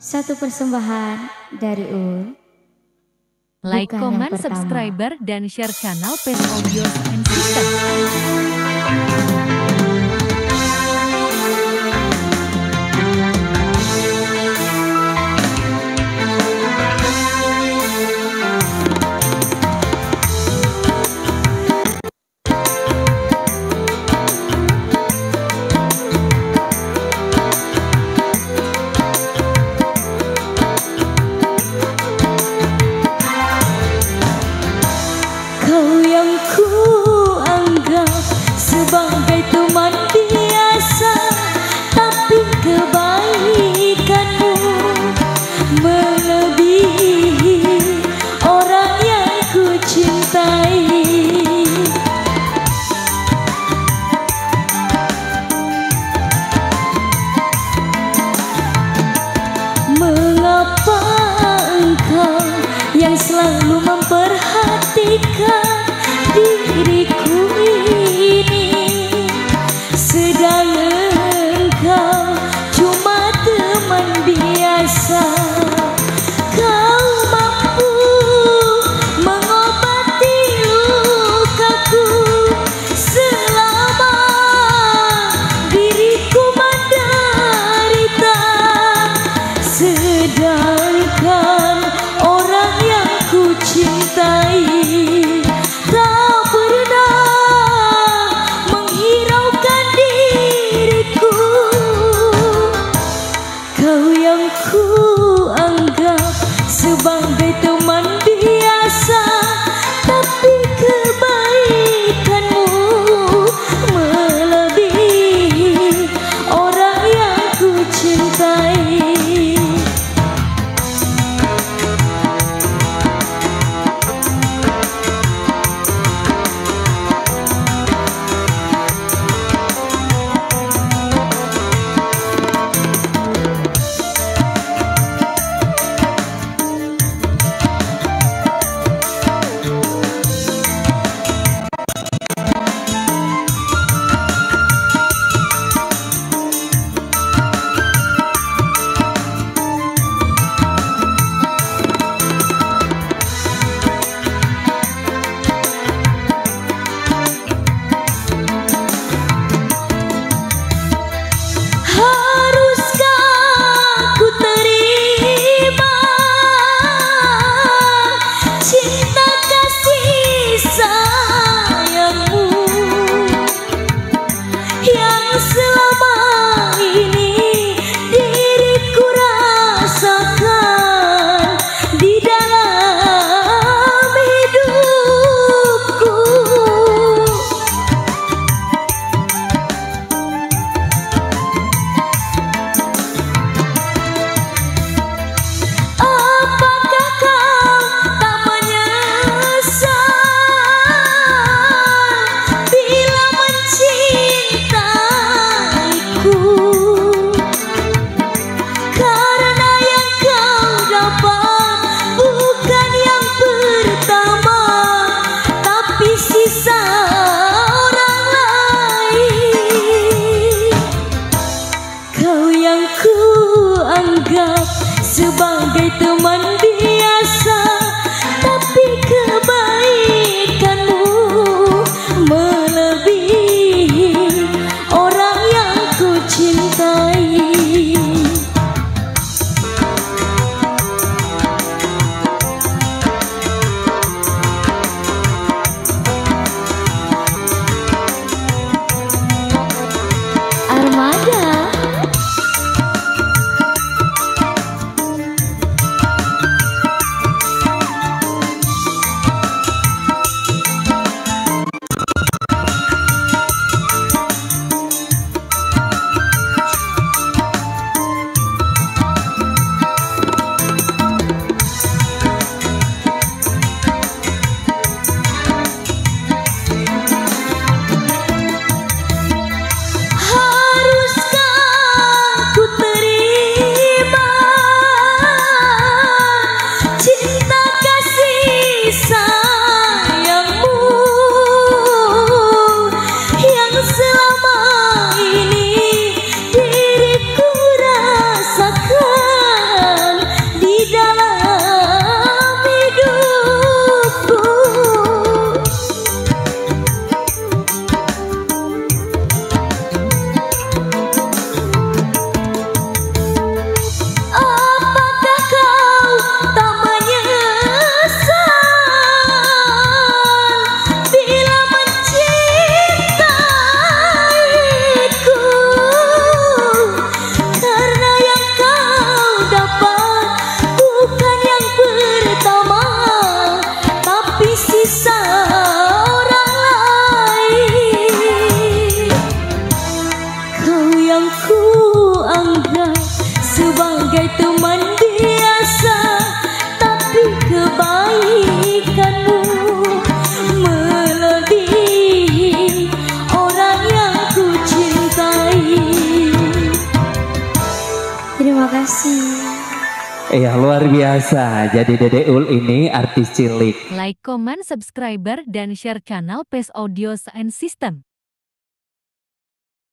Satu persembahan dari Ul. Like, Bukan comment, yang pertama. subscriber, dan share channel Pace Audio and System. Kau yang ku anggap sebagai teman biasa, tapi kebaikanmu melebihi orang yang ku cintai. Mengapa engkau yang selalu memperhatikan diriku ini, sedang engkau cuma teman biasa? Kau mampu mengobati lukaku selama diriku menderita, sedangkan orang yang ku cintai tak pernah menghiraukan diriku. Kau yang ku anggap sebagai teman biasa, tapi kebaikanmu melebihi orang yang ku cintai. Iya luar biasa. Jadi Dede Ul ini artis cilik. Like, comment, subscriber, dan share channel PES Audio and System.